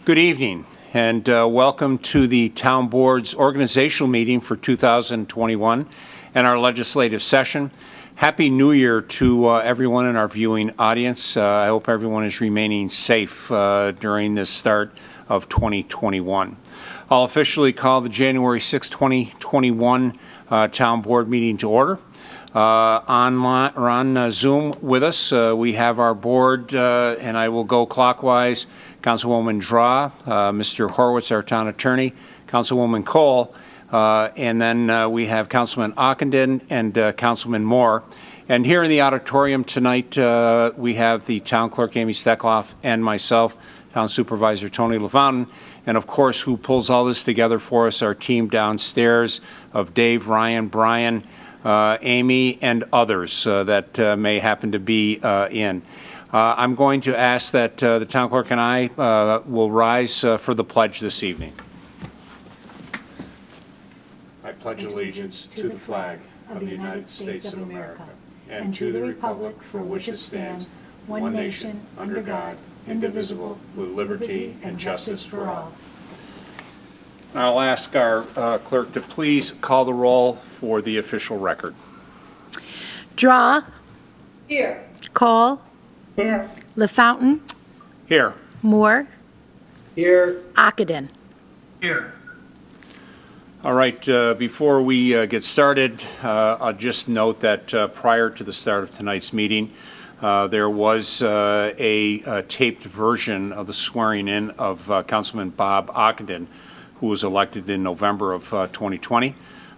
Good evening, and welcome to the Town Board's organizational meeting for 2021 and our legislative session. Happy New Year to everyone in our viewing audience. I hope everyone is remaining safe during this start of 2021. I'll officially call the January 6, 2021 Town Board meeting to order. Online or on Zoom with us, we have our board, and I will go clockwise. Councilwoman Draw, Mr. Horowitz, our town attorney, Councilwoman Cole, and then we have Councilman Ockenden and Councilman Moore. And here in the auditorium tonight, we have the town clerk, Amy Steckloff, and myself, town supervisor Tony LaFountain, and of course, who pulls all this together for us, our team downstairs of Dave, Ryan, Brian, Amy, and others that may happen to be in. I'm going to ask that the town clerk and I will rise for the pledge this evening. I pledge allegiance to the flag of the United States of America and to the republic for which it stands, one nation, under God, indivisible, with liberty and justice for all. I'll ask our clerk to please call the roll for the official record. Draw. Here. Call. Here. LaFountain. Here. Moore. Here. Ockenden. Here. All right, before we get started, I'll just note that prior to the start of tonight's meeting, there was a taped version of the swearing in of Councilman Bob Ockenden, who was elected in November of 2020.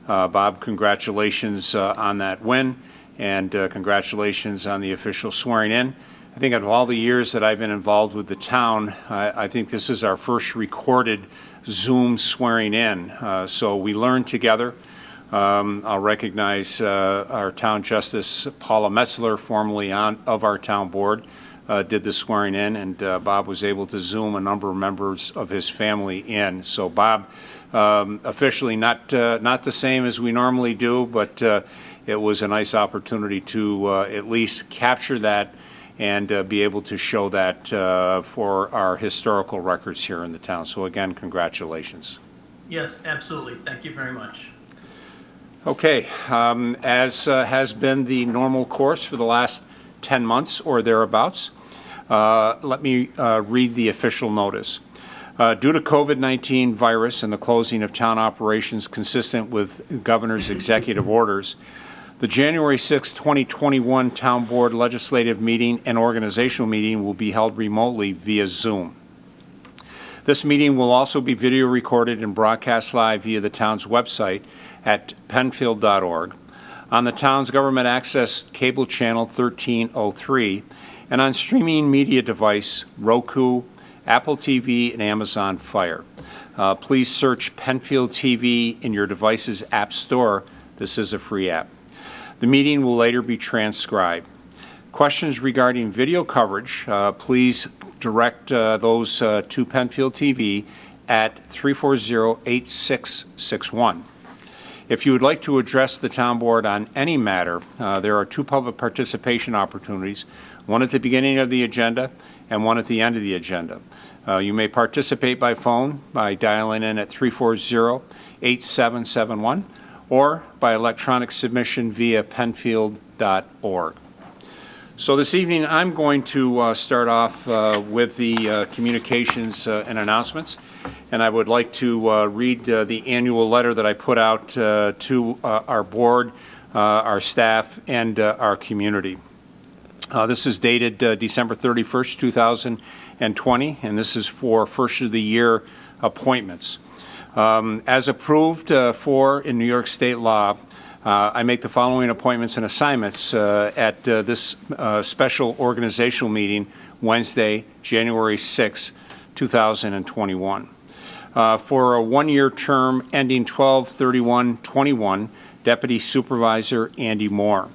Bob, congratulations on that win, and congratulations on the official swearing in. I think out of all the years that I've been involved with the town, I think this is our first recorded Zoom swearing in. So we learned together. I'll recognize our town justice, Paula Metzler, formerly of our town board, did the swearing in, and Bob was able to Zoom a number of members of his family in. So Bob, officially not the same as we normally do, but it was a nice opportunity to at least capture that and be able to show that for our historical records here in the town. So again, congratulations. Yes, absolutely. Thank you very much. Okay, as has been the normal course for the last 10 months or thereabouts, let me read the official notice. Due to COVID-19 virus and the closing of town operations consistent with governor's executive orders, the January 6, 2021 Town Board legislative meeting and organizational meeting will be held remotely via Zoom. This meeting will also be video recorded and broadcast live via the town's website at penfield.org, on the town's government access cable channel 1303, and on streaming media device Roku, Apple TV, and Amazon Fire. Please search Penfield TV in your device's app store. This is a free app. The meeting will later be transcribed. Questions regarding video coverage, please direct those to Penfield TV at 340-8661. If you would like to address the town board on any matter, there are two public participation opportunities, one at the beginning of the agenda and one at the end of the agenda. You may participate by phone by dialing in at 340-8771 or by electronic submission via penfield.org. So this evening I'm going to start off with the communications and announcements, and I would like to read the annual letter that I put out to our board, our staff, and our community. This is dated December 31st, 2020, and this is for first of the year appointments. As approved for in New York State law, I make the following appointments and assignments at this special organizational meeting Wednesday, January 6, 2021. For a one-year term ending 12/31/21, Deputy Supervisor Andy Moore.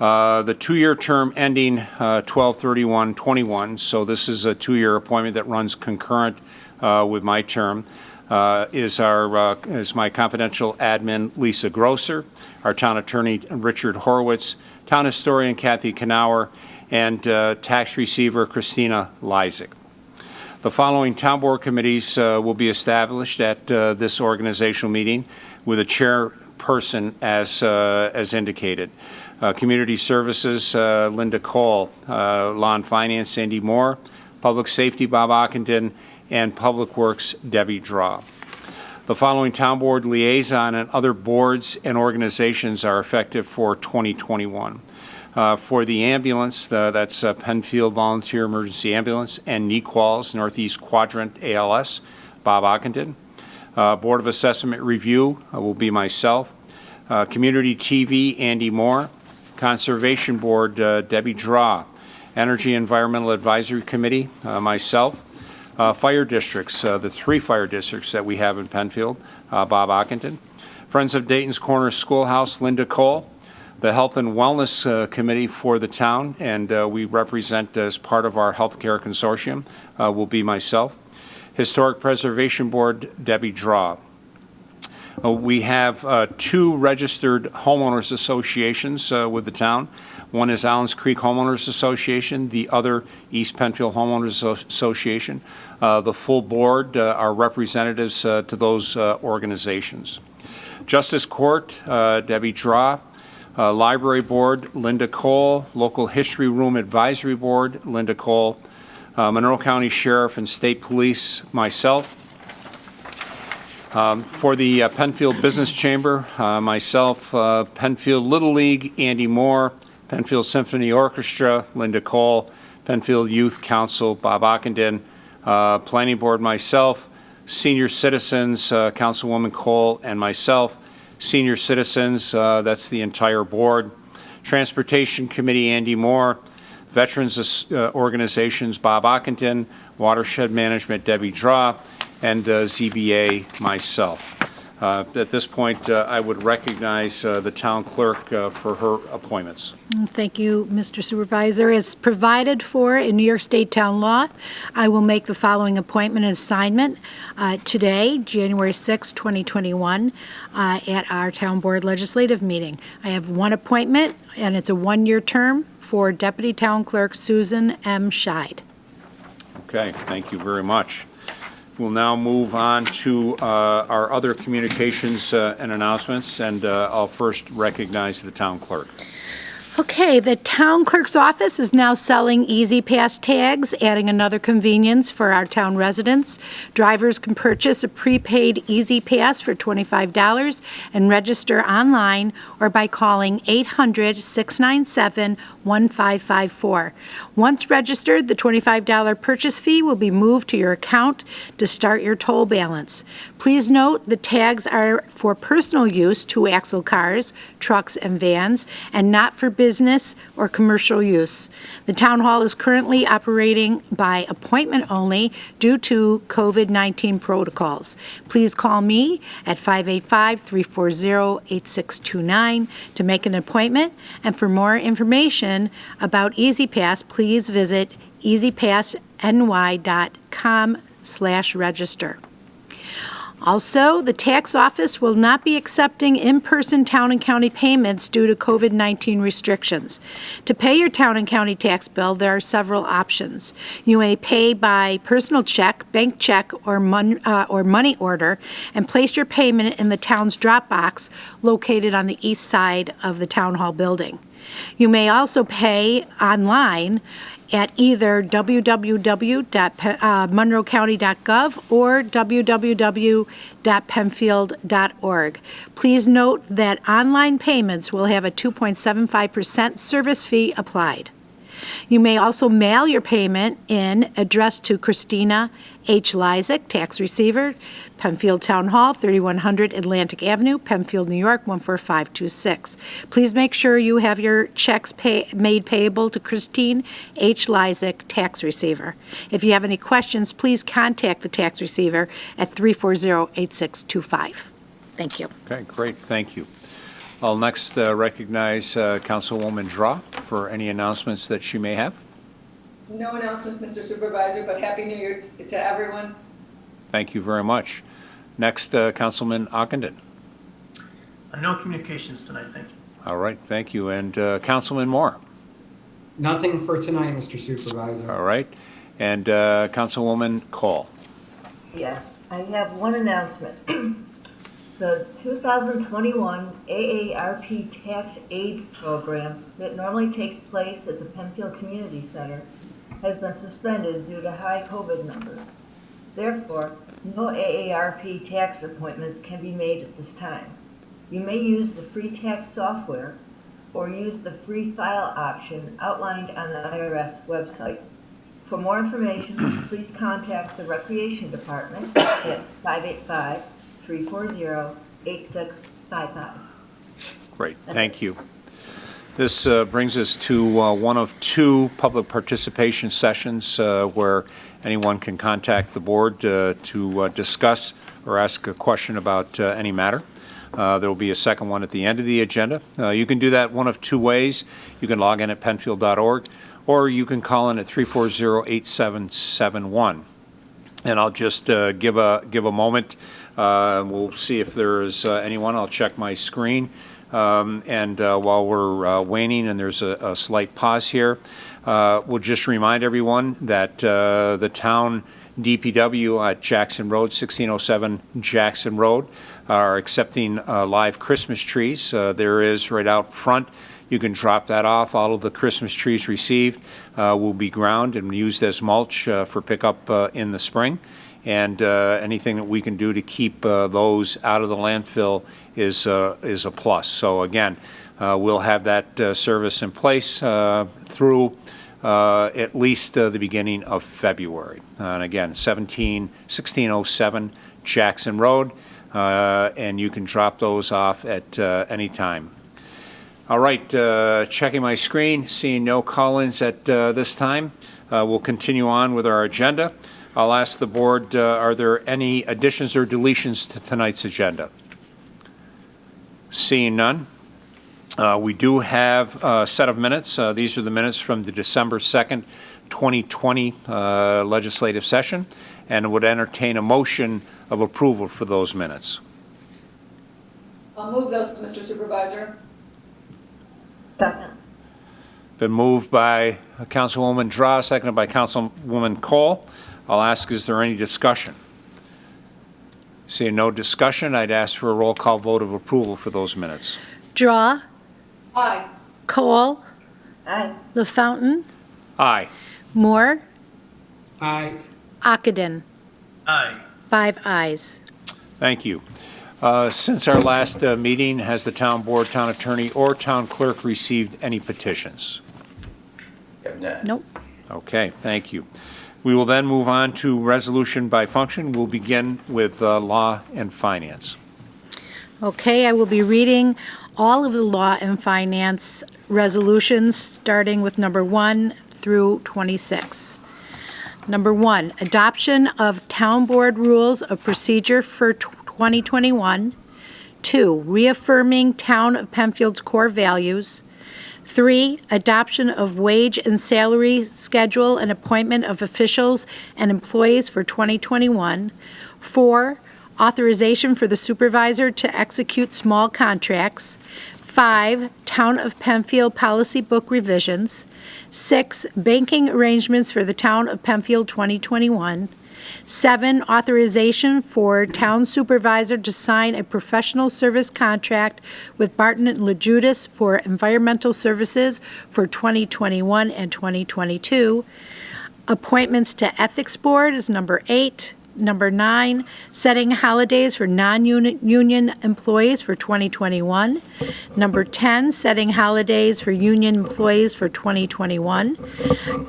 The two-year term ending 12/31/21, so this is a two-year appointment that runs concurrent with my term, is my confidential admin Lisa Grosser, our town attorney Richard Horowitz, town historian Kathy Knauer, and tax receiver Christina Lysick. The following town board committees will be established at this organizational meeting with a chairperson as indicated. Community Services, Linda Cole. Law and Finance, Sandy Moore. Public Safety, Bob Ockenden. And Public Works, Debbie Draw. The following town board liaison and other boards and organizations are effective for 2021. For the ambulance, that's Penfield Volunteer Emergency Ambulance, and NEQALS, Northeast Quadrant ALS, Bob Ockenden. Board of Assessment Review will be myself. Community TV, Andy Moore. Conservation Board, Debbie Draw. Energy Environmental Advisory Committee, myself. Fire districts, the 3 fire districts that we have in Penfield, Bob Ockenden. Friends of Dayton's Corner Schoolhouse, Linda Cole. The Health and Wellness Committee for the town, and we represent as part of our healthcare consortium, will be myself. Historic Preservation Board, Debbie Draw. We have 2 registered homeowners associations with the town. One is Allens Creek Homeowners Association, the other East Penfield Homeowners Association. The full board are representatives to those organizations. Justice Court, Debbie Draw. Library Board, Linda Cole. Local History Room Advisory Board, Linda Cole. Monroe County Sheriff and State Police, myself. For the Penfield Business Chamber, myself. Penfield Little League, Andy Moore. Penfield Symphony Orchestra, Linda Cole. Penfield Youth Council, Bob Ockenden. Planning Board, myself. Senior Citizens, Councilwoman Cole and myself. Senior Citizens, that's the entire board. Transportation Committee, Andy Moore. Veterans Organizations, Bob Ockenden. Watershed Management, Debbie Draw. And ZBA, myself. At this point, I would recognize the town clerk for her appointments. Thank you, Mr. Supervisor. As provided for in New York State Town Law, I will make the following appointment and assignment today, January 6, 2021, at our Town Board Legislative meeting. I have one appointment, and it's a 1-year term for Deputy Town Clerk Susan M. Scheid. Okay, thank you very much. We'll now move on to our other communications and announcements, and I'll first recognize the town clerk. Okay, the town clerk's office is now selling Easy Pass tags, adding another convenience for our town residents. Drivers can purchase a prepaid Easy Pass for $25 and register online or by calling 800-697-1554. Once registered, the $25 purchase fee will be moved to your account to start your toll balance. Please note the tags are for personal use, 2-axle cars, trucks, and vans, and not for business or commercial use. The town hall is currently operating by appointment only due to COVID-19 protocols. Please call me at 585-340-8629 to make an appointment, and for more information about Easy Pass, please visit easypassny.com/register. Also, the tax office will not be accepting in-person town and county payments due to COVID-19 restrictions. To pay your town and county tax bill, there are several options. You may pay by personal check, bank check, or money order, and place your payment in the town's drop box located on the east side of the town hall building. You may also pay online at either www.monroecounty.gov or www.penfield.org. Please note that online payments will have a 2.75% service fee applied. You may also mail your payment in, addressed to Christina H. Lysick, tax receiver, Penfield Town Hall, 3100 Atlantic Avenue, Penfield, New York, 14526. Please make sure you have your checks made payable to Christine H. Lysick, tax receiver. If you have any questions, please contact the tax receiver at 340-8625. Thank you. Okay, great, thank you. I'll next recognize Councilwoman Draw for any announcements that she may have. No announcement, Mr. Supervisor, but Happy New Year to everyone. Thank you very much. Next, Councilman Ockenden. No communications tonight, thank you. All right, thank you. And Councilman Moore. Nothing for tonight, Mr. Supervisor. All right. And Councilwoman Cole. Yes, I have one announcement. The 2021 AARP Tax Aid Program that normally takes place at the Penfield Community Center has been suspended due to high COVID numbers. Therefore, no AARP tax appointments can be made at this time. You may use the free tax software or use the free file option outlined on the IRS website. For more information, please contact the Recreation Department at 585-340-8655. Great, thank you. This brings us to one of two public participation sessions where anyone can contact the board to discuss or ask a question about any matter. There will be a second one at the end of the agenda. You can do that one of two ways. You can log in at penfield.org, or you can call in at 340-8771. And I'll just give a moment. We'll see if there is anyone. I'll check my screen. And while we're waning and there's a slight pause here, we'll just remind everyone that the town DPW at Jackson Road, 1607 Jackson Road, are accepting live Christmas trees. There is right out front. You can drop that off. All of the Christmas trees received will be ground and used as mulch for pickup in the spring. And anything that we can do to keep those out of the landfill is a plus. So again, we'll have that service in place through at least the beginning of February. And again, 1607 Jackson Road, and you can drop those off at any time. All right, checking my screen, seeing no call-ins at this time. We'll continue on with our agenda. I'll ask the board, are there any additions or deletions to tonight's agenda? Seeing none. We do have a set of minutes. These are the minutes from the December 2nd, 2020 legislative session, and would entertain a motion of approval for those minutes. I'll move those, Mr. Supervisor. Second. Been moved by Councilwoman Draw, seconded by Councilwoman Cole. I'll ask, is there any discussion? Seeing no discussion, I'd ask for a roll call vote of approval for those minutes. Draw, Aye. Cole, Aye. LaFountain, Aye. Moore, Aye. Ockenden. Aye. 5 ayes. Thank you. Since our last meeting, has the town board, town attorney, or town clerk received any petitions? Nope. Okay, thank you. We will then move on to resolution by function. We'll begin with law and finance. Okay, I will be reading all of the law and finance resolutions, starting with number 1 through 26. Number 1, adoption of town board rules of procedure for 2021. 2, reaffirming Town of Penfield's core values. 3, adoption of wage and salary schedule and appointment of officials and employees for 2021. 4, authorization for the supervisor to execute small contracts. 5, Town of Penfield policy book revisions. 6, banking arrangements for the Town of Penfield 2021. 7, authorization for town supervisor to sign a professional service contract with Barton and LaJudas for environmental services for 2021 and 2022. Appointments to Ethics Board is number 8. Number 9, setting holidays for non-union employees for 2021. Number 10, setting holidays for union employees for 2021.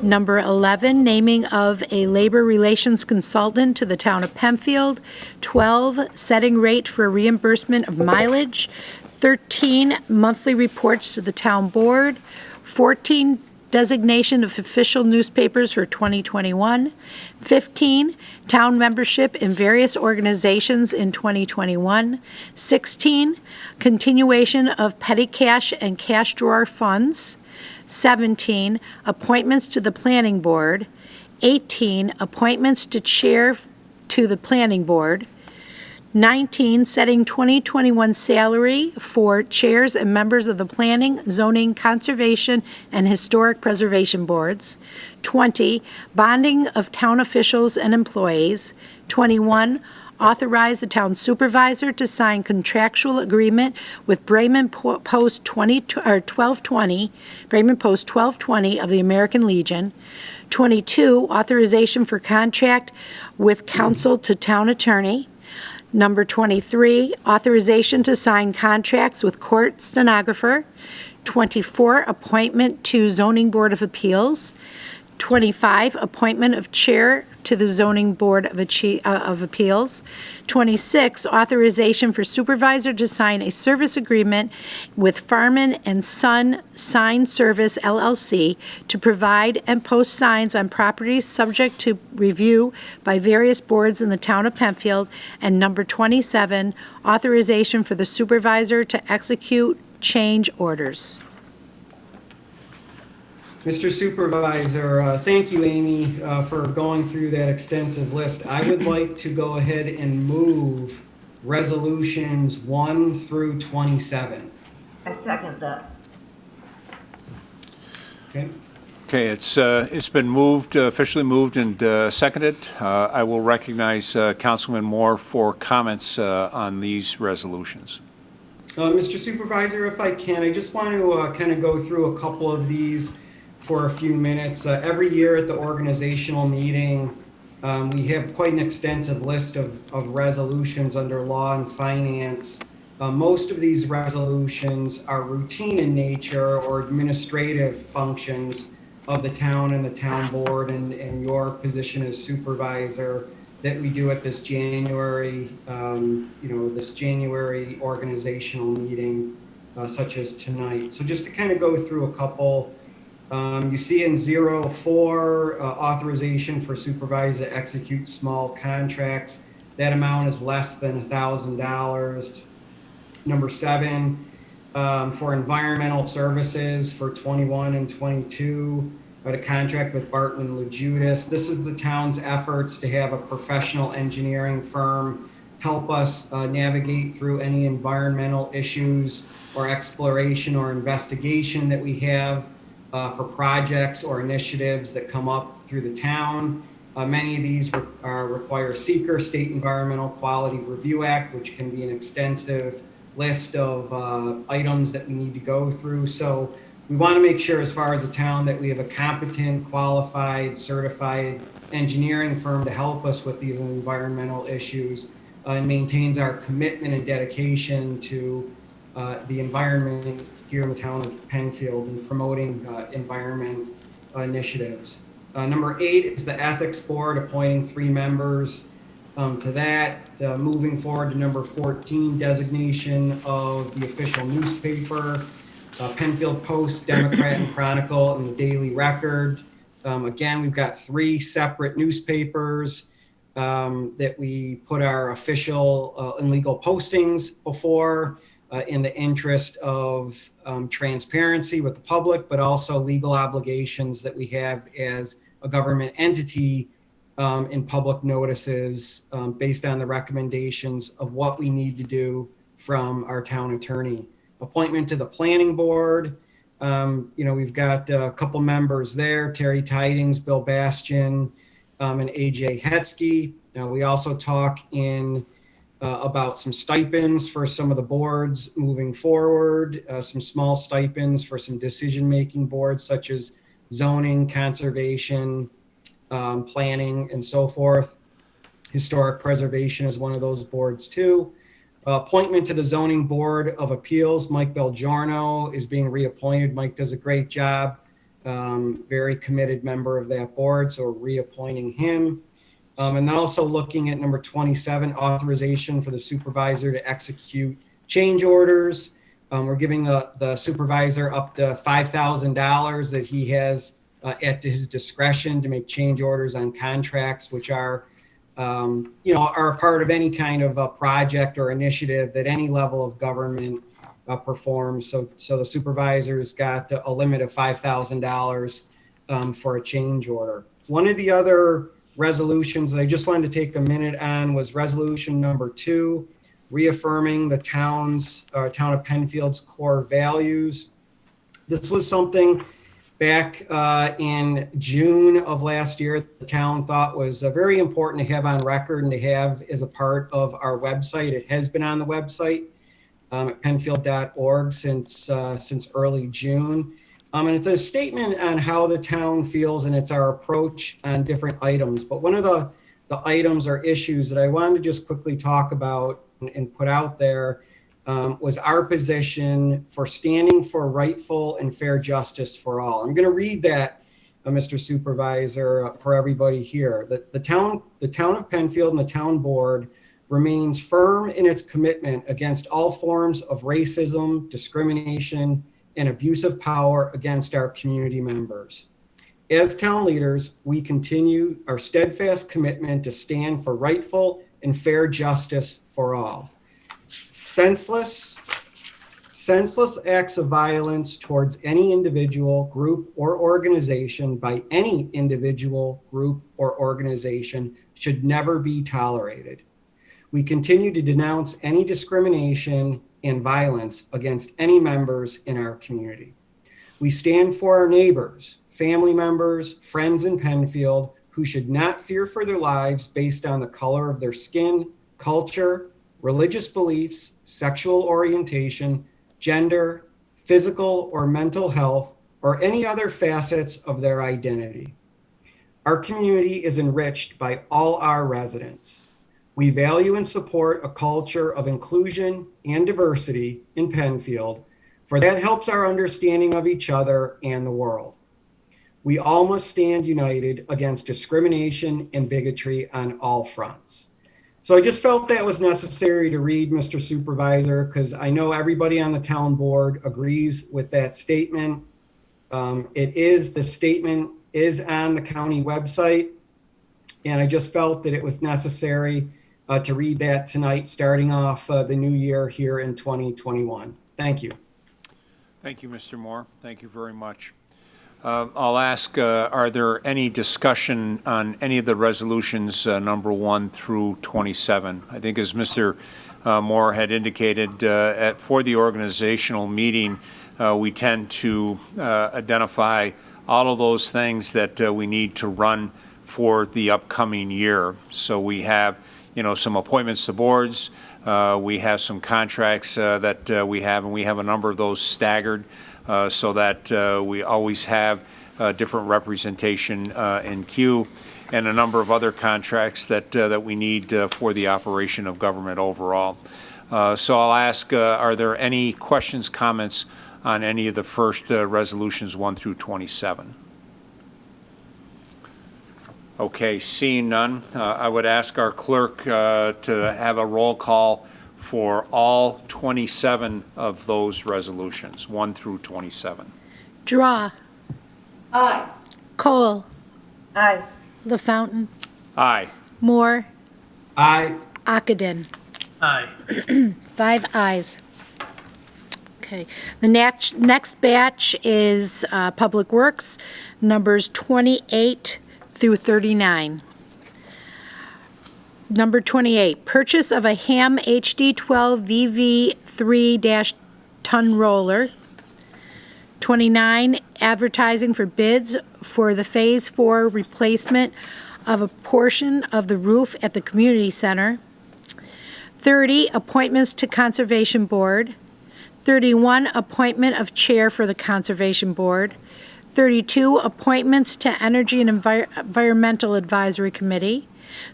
Number 11, naming of a labor relations consultant to the town of Penfield. 12, setting rate for reimbursement of mileage. 13, monthly reports to the town board. 14, designation of official newspapers for 2021. 15, town membership in various organizations in 2021. 16, continuation of petty cash and cash drawer funds. 17, appointments to the planning board. 18, appointments to chair to the planning board. 19, setting 2021 salary for chairs and members of the Planning, Zoning, Conservation, and Historic Preservation Boards. 20, bonding of town officials and employees. 21, authorize the town supervisor to sign contractual agreement with Bremen Post 1220, Bremen Post 1220 of the American Legion. 22, authorization for contract with counsel to town attorney. Number 23, authorization to sign contracts with court stenographer. 24, appointment to Zoning Board of Appeals. 25, appointment of chair to the Zoning Board of Appeals. 26, authorization for supervisor to sign a service agreement with Farman and Son Sign Service LLC to provide and post signs on properties subject to review by various boards in the town of Penfield. And number 27, authorization for the supervisor to execute change orders. Mr. Supervisor, thank you, Amy, for going through that extensive list. I would like to go ahead and move resolutions 1 through 27. I second that. Okay? Okay, it's been moved, officially moved and seconded. I will recognize Councilman Moore for comments on these resolutions. Mr. Supervisor, if I can, I just want to kind of go through a couple of these for a few minutes. Every year at the organizational meeting, we have quite an extensive list of resolutions under law and finance. Most of these resolutions are routine in nature or administrative functions of the town and the town board and your position as supervisor that we do at this January, this January organizational meeting, such as tonight. So just to kind of go through a couple. You see in 04, authorization for supervisor to execute small contracts. That amount is less than $1,000. Number 7, for environmental services for 21 and 22, a contract with Barton and LaJudas. This is the town's efforts to have a professional engineering firm help us navigate through any environmental issues or exploration or investigation that we have. For projects or initiatives that come up through the town. Many of these require SEEKR, State Environmental Quality Review Act, which can be an extensive list of items that we need to go through. So we want to make sure as far as a town that we have a competent, qualified, certified engineering firm to help us with these environmental issues and maintains our commitment and dedication to the environment here in the town of Penfield and promoting environment initiatives. Number 8 is the Ethics Board, appointing 3 members to that. Moving forward to number 14, designation of the official newspaper, Penfield Post, Democrat and Chronicle, and the Daily Record. Again, we've got 3 separate newspapers that we put our official and legal postings before. In the interest of transparency with the public, but also legal obligations that we have as a government entity in public notices based on the recommendations of what we need to do from our town attorney. Appointment to the planning board. We've got a couple members there, Terry Tidings, Bill Bastian, and AJ Hetzke. We also talk about some stipends for some of the boards moving forward, some small stipends for some decision-making boards such as zoning, conservation, planning, and so forth. Historic preservation is one of those boards too. Appointment to the Zoning Board of Appeals, Mike Belgiorno is being reappointed. Mike does a great job, very committed member of that board, so we're reappointing him. And then also looking at number 27, authorization for the supervisor to execute change orders. We're giving the supervisor up to $5,000 that he has at his discretion to make change orders on contracts, which are a part of any kind of a project or initiative that any level of government performs. So the supervisor's got a limit of $5,000 for a change order. One of the other resolutions that I just wanted to take a minute on was resolution number 2, reaffirming the town of Penfield's core values. This was something back in June of last year, the town thought was very important to have on record and to have as a part of our website. It has been on the website at penfield.org since early June. And it's a statement on how the town feels, and it's our approach on different items. But one of the items or issues that I wanted to just quickly talk about and put out there was our position for standing for rightful and fair justice for all. I'm going to read that, Mr. Supervisor, for everybody here. The town of Penfield and the town board remains firm in its commitment against all forms of racism, discrimination, and abuse of power against our community members. As town leaders, we continue our steadfast commitment to stand for rightful and fair justice for all. Senseless acts of violence towards any individual, group, or organization by any individual, group, or organization should never be tolerated. We continue to denounce any discrimination and violence against any members in our community. We stand for our neighbors, family members, friends in Penfield who should not fear for their lives based on the color of their skin, culture, religious beliefs, sexual orientation, gender, physical or mental health, or any other facets of their identity. Our community is enriched by all our residents. We value and support a culture of inclusion and diversity in Penfield, for that helps our understanding of each other and the world. We all must stand united against discrimination and bigotry on all fronts. So I just felt that was necessary to read, Mr. Supervisor, because I know everybody on the town board agrees with that statement. The statement is on the county website, and I just felt that it was necessary to read that tonight, starting off the new year here in 2021. Thank you. Thank you, Mr. Moore. Thank you very much. I'll ask, are there any discussion on any of the resolutions number 1 through 27? I think as Mr. Moore had indicated, for the organizational meeting, we tend to identify all of those things that we need to run for the upcoming year. So we have, some appointments to boards. We have some contracts that we have, and we have a number of those staggered so that we always have different representation in queue, and a number of other contracts that we need for the operation of government overall. So I'll ask, are there any questions, comments on any of the first resolutions 1 through 27? Okay, seeing none, I would ask our clerk to have a roll call for all 27 of those resolutions, 1 through 27. Draw. Aye. Cole. Aye. LaFountain. Aye. Moore. Aye. Ockenden. Aye. 5 ayes. Okay. The next batch is Public Works, numbers 28 through 39. Number 28, purchase of a Ham HD12 VV3-ton roller. 29, advertising for bids for the Phase 4 replacement of a portion of the roof at the community center. 30, appointments to Conservation Board. 31, appointment of chair for the Conservation Board. 32, appointments to Energy and Environmental Advisory Committee.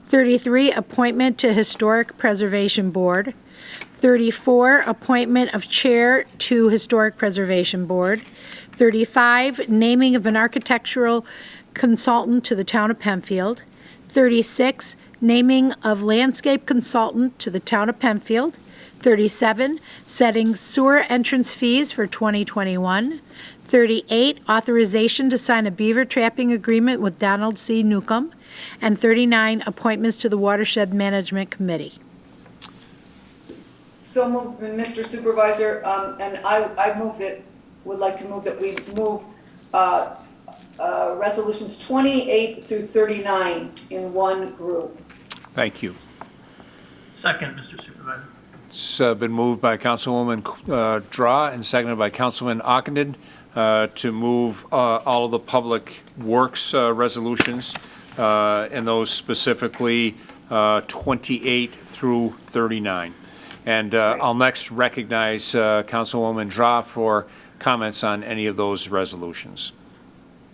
33, appointment to Historic Preservation Board. 34, appointment of chair to Historic Preservation Board. 35, naming of an architectural consultant to the town of Penfield. 36, naming of landscape consultant to the town of Penfield. 37, setting sewer entrance fees for 2021. 38, authorization to sign a beaver trapping agreement with Donald C. Newcomb. And 39, appointments to the Watershed Management Committee. So moved, Mr. Supervisor, and I would like to move that we move resolutions 28 through 39 in one group. Thank you. Second, Mr. Supervisor. It's been moved by Councilwoman Draw and seconded by Councilman Ockenden to move all of the public works resolutions, and those specifically 28 through 39. And I'll next recognize Councilwoman Draw for comments on any of those resolutions.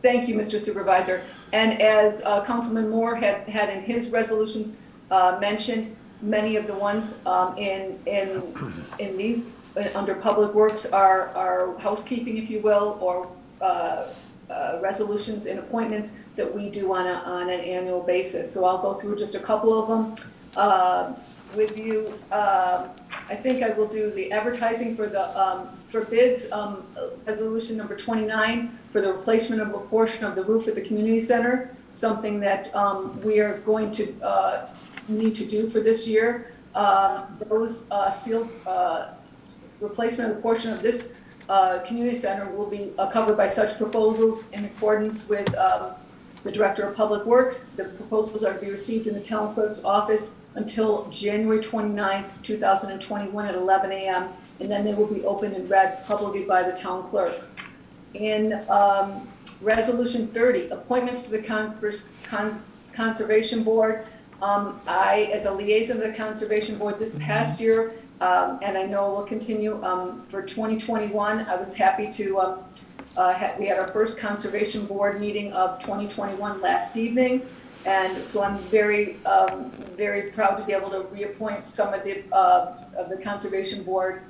Thank you, Mr. Supervisor. And as Councilman Moore had in his resolutions mentioned, many of the ones in these under Public Works are housekeeping, if you will, or resolutions and appointments that we do on an annual basis. So I'll go through just a couple of them with you. I think I will do the advertising for the for bids, resolution number 29 for the replacement of a portion of the roof at the community center, something that we are going to need to do for this year. Those sealed replacement of a portion of this community center will be covered by such proposals in accordance with the Director of Public Works. The proposals are to be received in the town clerk's office until January 29th, 2021 at 11 a.m. and then they will be opened and read publicly by the town clerk. In Resolution 30, appointments to the Conservation Board. I, as a liaison to the Conservation Board this past year, and I know will continue for 2021, I was happy to, we had our first Conservation Board meeting of 2021 last evening, and so I'm very, very proud to be able to reappoint some of the Conservation Board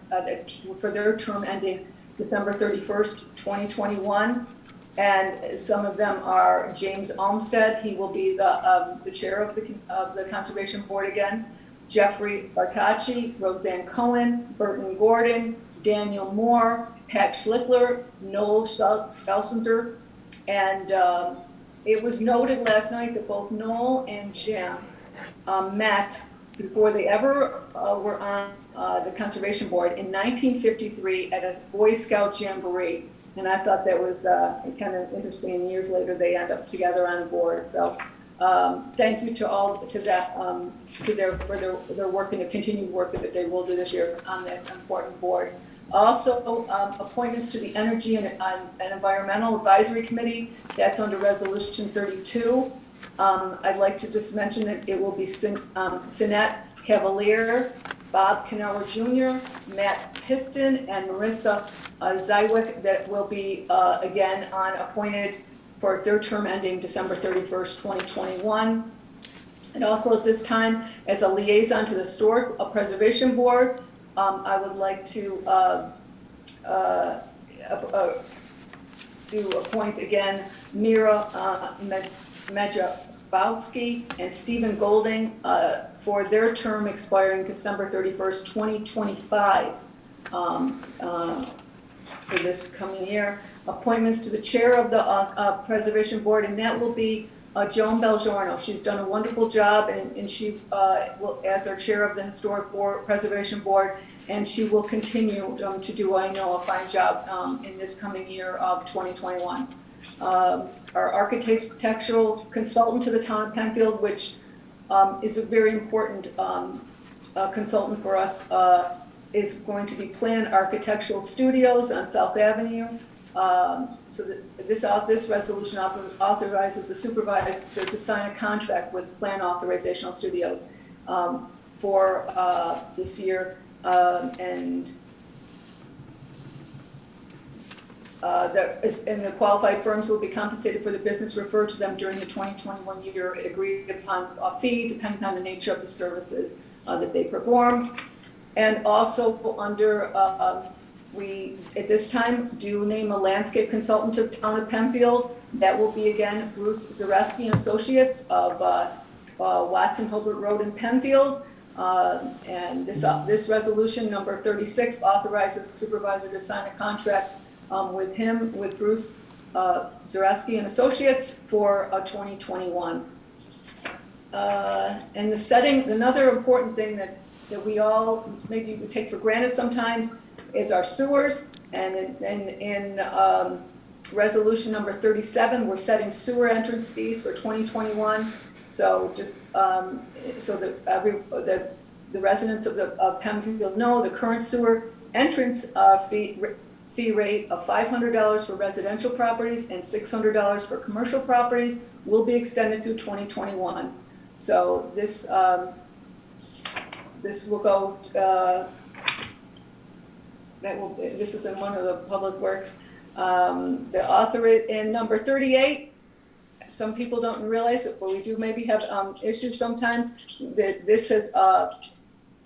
for their term ending December 31st, 2021. And some of them are James Olmsted. He will be the chair of the Conservation Board again. Jeffrey Bartacci, Roseanne Cohen, Burton Gordon, Daniel Moore, Pat Schlickler, Noel Stausender. And it was noted last night that both Noel and Jim met before they ever were on the Conservation Board in 1953 at a Boy Scout Jamboree. And I thought that was kind of interesting. And years later, they end up together on the board. So thank you to all for their work and the continued work that they will do this year on that important board. Also, appointments to the Energy and Environmental Advisory Committee. That's under Resolution 32. I'd like to just mention that it will be Sinette Cavalier, Bob Kenower Jr., Matt Piston, and Marissa Zywick that will be again appointed for their term ending December 31st, 2021. And also at this time, as a liaison to the Historic Preservation Board, I would like to appoint again Mira Medjabowski and Stephen Golding for their term expiring December 31st, 2025 for this coming year. Appointments to the chair of the Preservation Board, and that will be Joan Belgiorno. She's done a wonderful job, and she will, as our chair of the Historic Preservation Board, and she will continue to do, I know, a fine job in this coming year of 2021. Our architectural consultant to the town of Penfield, which is a very important consultant for us, is going to be Plan Architectural Studios on South Avenue. So that this resolution authorizes the supervisor to sign a contract with Plan Authorizational Studios for this year, and the qualified firms will be compensated for the business referred to them during the 2021 year at agreed upon fee, depending on the nature of the services that they performed. And also under we, at this time, do name a landscape consultant to the town of Penfield. That will be, again, Bruce Zareski and Associates of Watson Hobart Road in Penfield. And this resolution, number 36, authorizes the supervisor to sign a contract with Bruce Zareski and Associates for 2021. And the setting, another important thing that we all maybe we take for granted sometimes, is our sewers. And in Resolution number 37, we're setting sewer entrance fees for 2021. So just so that the residents of Penfield know, the current sewer entrance fee rate of $500 for residential properties and $600 for commercial properties will be extended through 2021. So this will go. This is in one of the public works. The author in number 38. Some people don't realize it, but we do maybe have issues sometimes. That this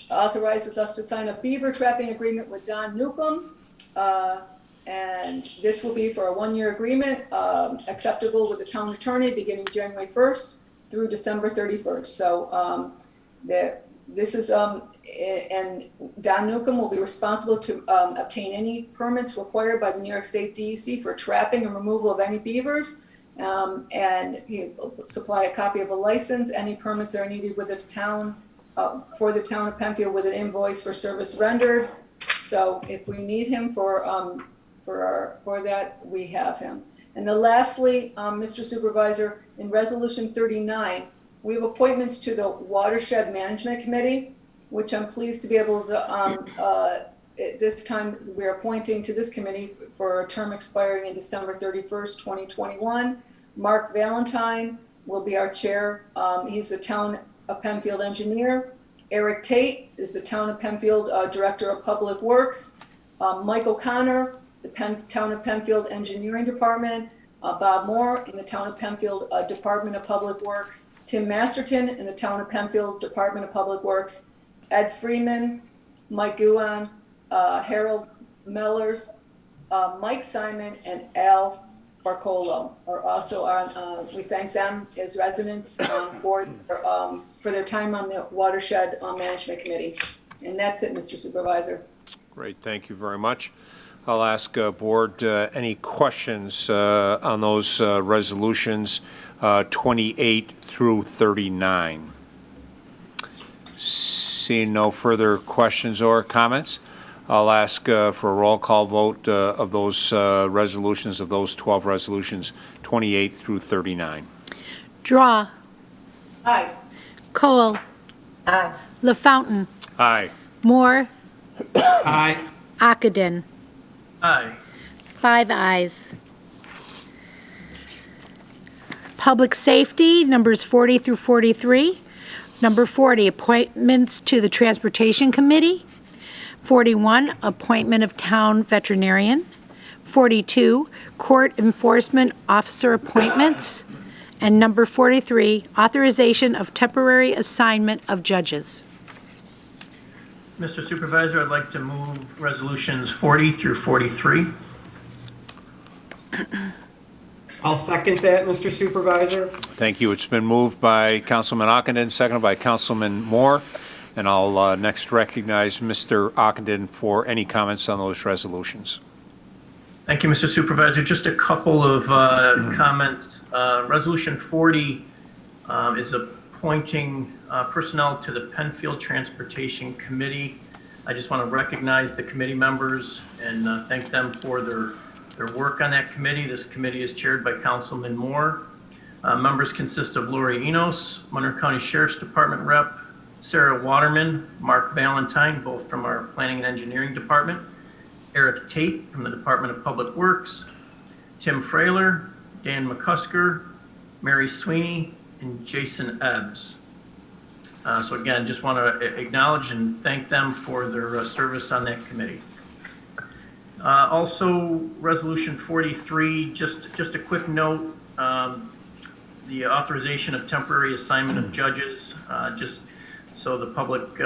authorizes us to sign a beaver trapping agreement with Don Newcomb, and this will be for a 1-year agreement, acceptable with the town attorney, beginning January 1st through December 31st. So this is and Don Newcomb will be responsible to obtain any permits required by the New York State DEC for trapping and removal of any beavers. And he'll supply a copy of a license, any permits that are needed with the town, for the town of Penfield, with an invoice for service rendered. So if we need him for that, we have him. And then lastly, Mr. Supervisor, in Resolution 39, we have appointments to the Watershed Management Committee, which I'm pleased to be able to, at this time, we're appointing to this committee for a term expiring in December 31st, 2021. Mark Valentine will be our chair. He's the Town of Penfield engineer. Eric Tate is the Town of Penfield Director of Public Works. Mike O'Connor, the Town of Penfield Engineering Department. Bob Moore in the Town of Penfield Department of Public Works. Tim Masterton in the Town of Penfield Department of Public Works. Ed Freeman, Mike Guan, Harold Mellers, Mike Simon, and Al Barcolo are also on. We thank them as residents for their time on the Watershed Management Committee. And that's it, Mr. Supervisor. Great, thank you very much. I'll ask Board any questions on those resolutions 28 through 39. Seeing no further questions or comments, I'll ask for a roll call vote of those resolutions, of those 12 resolutions, 28 through 39. Draw. Aye. Cole. Aye. LaFountain. Aye. Moore. Aye. Ockenden. Aye. 5 ayes. Public Safety, numbers 40 through 43. Number 40, appointments to the Transportation Committee. 41, appointment of town veterinarian. 42, court enforcement officer appointments. And number 43, authorization of temporary assignment of judges. Mr. Supervisor, I'd like to move resolutions 40 through 43. I'll second that, Mr. Supervisor. Thank you. It's been moved by Councilman Ockenden, seconded by Councilman Moore. And I'll next recognize Mr. Ockenden for any comments on those resolutions. Thank you, Mr. Supervisor. Just a couple of comments. Resolution 40 is appointing personnel to the Penfield Transportation Committee. I just want to recognize the committee members and thank them for their work on that committee. This committee is chaired by Councilman Moore. Members consist of Lori Enos, Monroe County Sheriff's Department Rep, Sarah Waterman, Mark Valentine, both from our Planning and Engineering Department, Eric Tate from the Department of Public Works, Tim Frailer, Dan McCusker, Mary Sweeney, and Jason Ebbs. So again, just want to acknowledge and thank them for their service on that committee. Also, Resolution 43, just a quick note, the authorization of temporary assignment of judges, just so the public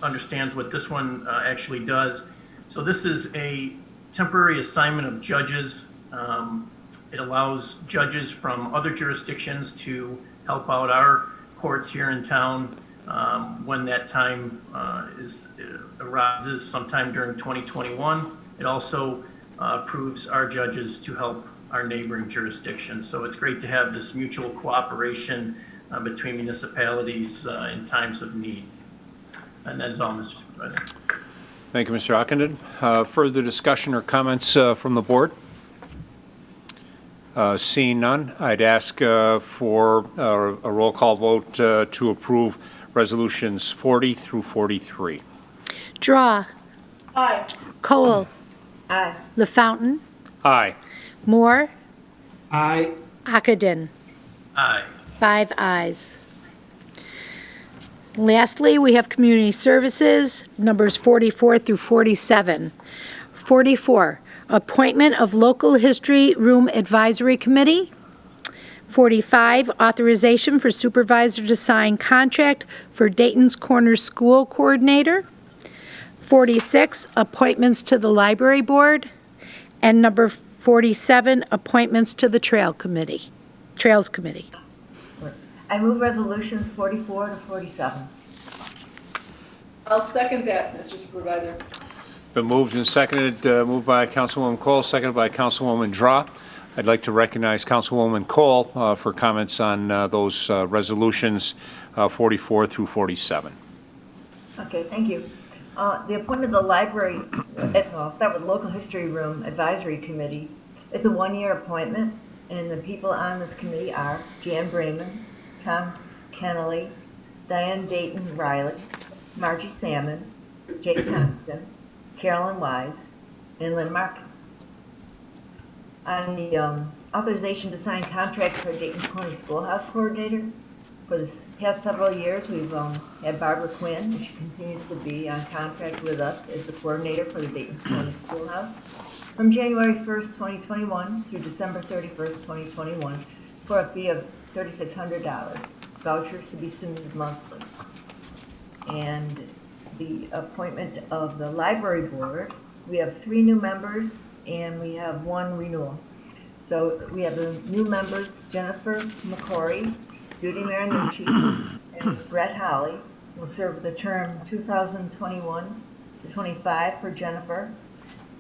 understands what this one actually does. So this is a temporary assignment of judges. It allows judges from other jurisdictions to help out our courts here in town when that time arises sometime during 2021. It also approves our judges to help our neighboring jurisdictions. So it's great to have this mutual cooperation between municipalities in times of need. And that is all, Mr. Supervisor. Thank you, Mr. Ockenden. Further discussion or comments from the board? Seeing none, I'd ask for a roll call vote to approve Resolutions 40 through 43. Draw. Aye. Cole. Aye. LaFountain. Aye. Moore. Aye. Ockenden. Aye. 5 ayes. Lastly, we have Community Services, numbers 44 through 47. 44, Appointment of Local History Room Advisory Committee. 45, Authorization for Supervisor to sign contract for Dayton's Corner School Coordinator. 46, Appointments to the Library Board. And number 47, Appointments to the Trails Committee. I move resolutions 44 to 47. I'll second that, Mr. Supervisor. Been moved and seconded, moved by Councilwoman Cole, seconded by Councilwoman Draw. I'd like to recognize Councilwoman Cole for comments on those resolutions 44 through 47. Okay, thank you. The appointment of the library, I'll start with Local History Room Advisory Committee. It's a one-year appointment, and the people on this committee are Jan Brayman, Tom Kennelly, Diane Dayton Riley, Margie Salmon, Jay Thompson, Carolyn Wise, and Lynn Marcus. On the authorization to sign contracts for Dayton County Schoolhouse Coordinator, for the past several years, we've had Barbara Quinn, and she continues to be on contract with us as the coordinator for the Dayton County Schoolhouse from January 1st, 2021 through December 31st, 2021 for a fee of $3,600, vouchers to be submitted monthly. And the appointment of the library board, we have 3 new members and we have 1 renewal. So we have the new members, Jennifer McCory, Judy Marinucci, and Brett Holly will serve the term 2021 to 25 for Jennifer,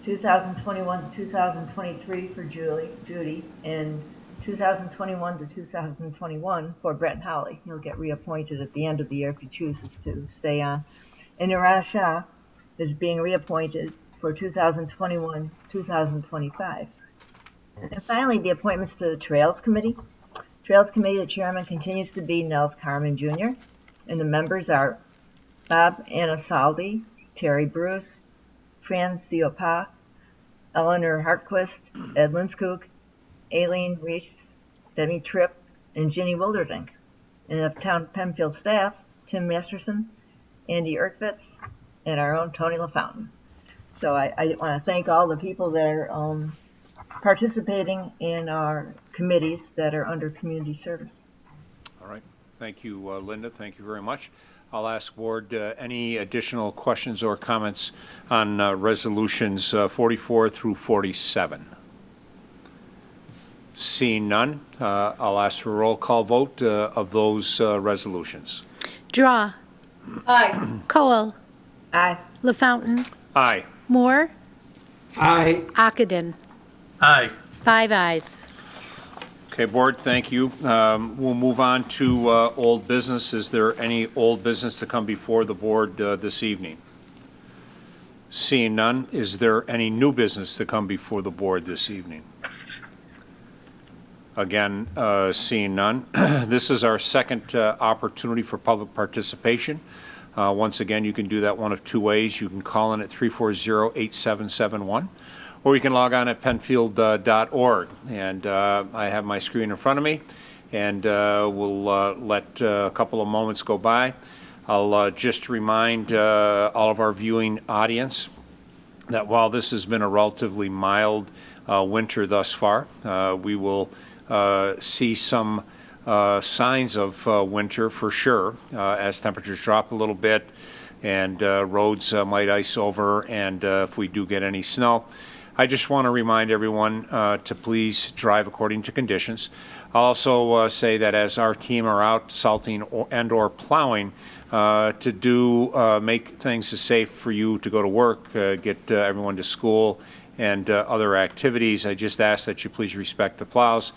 2021 to 2023 for Judy, and 2021 to 2021 for Brett Holly. He'll get reappointed at the end of the year if he chooses to stay on. And Niraj Shah is being reappointed for 2021-2025. And finally, the appointments to the Trails Committee. Trails Committee, the chairman continues to be Nels Carmen Jr., and the members are Bob Anasaldi, Terry Bruce, Fran Siopa, Eleanor Hartquist, Ed Linskog, Aileen Reese, Debbie Tripp, and Ginny Wilderdink. And the town Penfield staff, Tim Masterson, Andy Erkwitz, and our own Tony LaFountain. So I want to thank all the people that are participating in our committees that are under community service. All right. Thank you, Linda. Thank you very much. I'll ask Board any additional questions or comments on resolutions 44 through 47. Seeing none, I'll ask for a roll call vote of those resolutions. Draw. Aye. Cole. Aye. LaFountain. Aye. Moore. Aye. Ockenden. Aye. 5 ayes. Okay, Board, thank you. We'll move on to old business. Is there any old business to come before the Board this evening? Seeing none, is there any new business to come before the Board this evening? Again, seeing none. This is our second opportunity for public participation. Once again, you can do that one of 2 ways. You can call in at 340-8771, or you can log on at penfield.org. And I have my screen in front of me, and we'll let a couple of moments go by. I'll just remind all of our viewing audience that while this has been a relatively mild winter thus far, we will see some signs of winter for sure as temperatures drop a little bit and roads might ice over, and if we do get any snow. I just want to remind everyone to please drive according to conditions. I'll also say that as our team are out salting and/or plowing to make things as safe for you to go to work, get everyone to school and other activities, I just ask that you please respect the plows,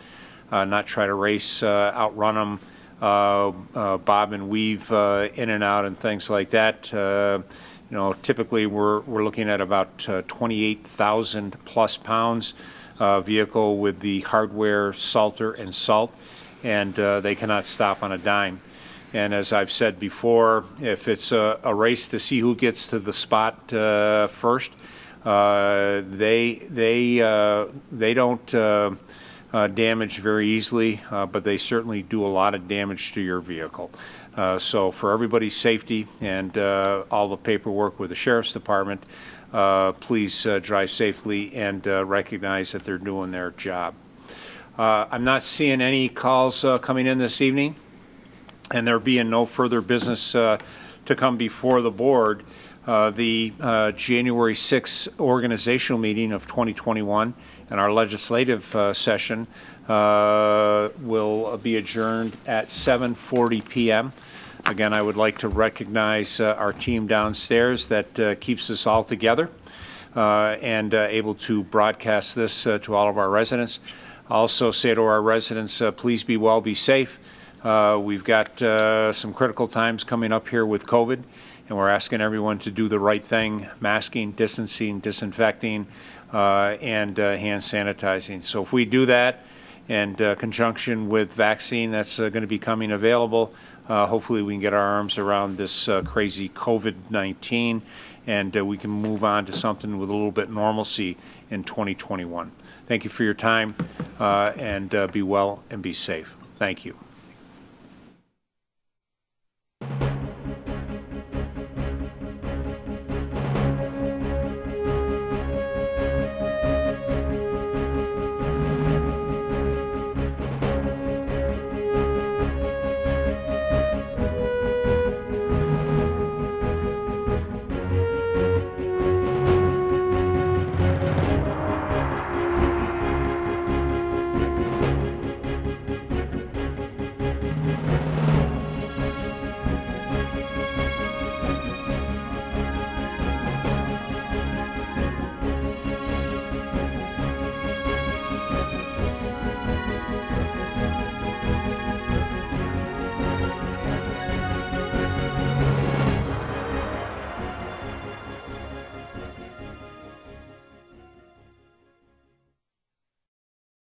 not try to race, outrun them, bob and weave in and out and things like that. Typically we're looking at about 28,000 plus pounds vehicle with the hardware, salter, and salt, and they cannot stop on a dime. And as I've said before, if it's a race to see who gets to the spot first, they don't damage very easily, but they certainly do a lot of damage to your vehicle. So for everybody's safety and all the paperwork with the Sheriff's Department, please drive safely and recognize that they're doing their job. I'm not seeing any calls coming in this evening, and there being no further business to come before the board. The January 6th organizational meeting of 2021 and our legislative session will be adjourned at 7:40 p.m. Again, I would like to recognize our team downstairs that keeps us all together and able to broadcast this to all of our residents. I also say to our residents, please be well, be safe. We've got some critical times coming up here with COVID, and we're asking everyone to do the right thing: masking, distancing, disinfecting, and hand sanitizing. So if we do that, and conjunction with vaccine that's going to be coming available, hopefully we can get our arms around this crazy COVID-19, and we can move on to something with a little bit normalcy in 2021. Thank you for your time, and be well and be safe. Thank you.